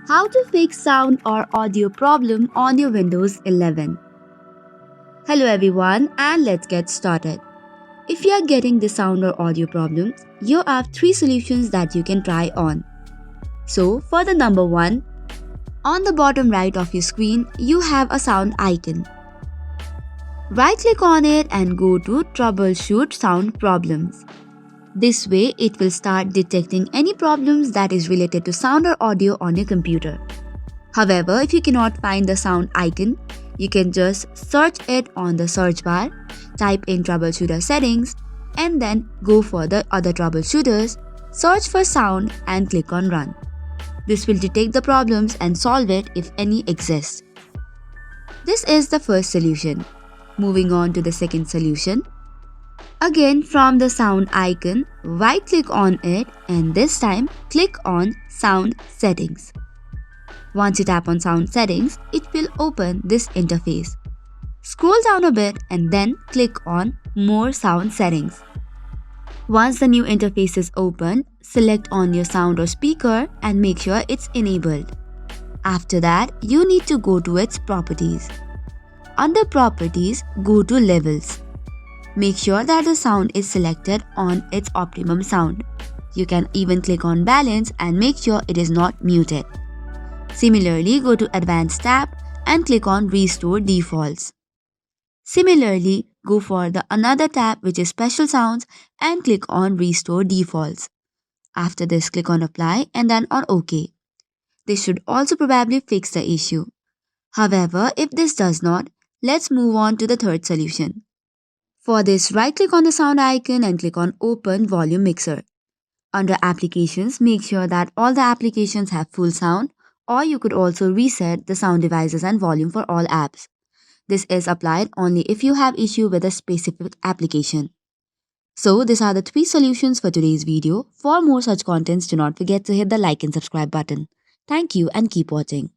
How to fix sound or audio problem on your Windows 11. Hello everyone, and let's get started. If you are getting the sound or audio problems, you have three solutions that you can try on. So for the number one, on the bottom right of your screen, you have a sound icon. Right click on it and go to troubleshoot sound problems. This way, it will start detecting any problems that is related to sound or audio on your computer. However, if you cannot find the sound icon, you can just search it on the search bar, type in troubleshooter settings, and then go for the other troubleshooters, search for sound and click on run. This will detect the problems and solve it if any exist. This is the first solution. Moving on to the second solution. Again, from the sound icon, right click on it and this time click on sound settings. Once you tap on sound settings, it will open this interface. Scroll down a bit and then click on more sound settings. Once the new interface is open, select on your sound or speaker and make sure it's enabled. After that, you need to go to its properties. Under properties, go to levels. Make sure that the sound is selected on its optimum sound. You can even click on balance and make sure it is not muted. Similarly, go to Advanced tab and click on Restore Defaults. Similarly, go for the another tab which is Special Sounds and click on Restore Defaults. After this, click on Apply and then on OK. This should also probably fix the issue. However, if this does not, let's move on to the third solution. For this, right-click on the sound icon and click on Open Volume Mixer. Under Applications, make sure that all the applications have full sound, or you could also reset the sound devices and volume for all apps. This is applied only if you have issue with a specific application. So, these are the three solutions for today's video. For more such contents, do not forget to hit the like and subscribe button. Thank you and keep watching.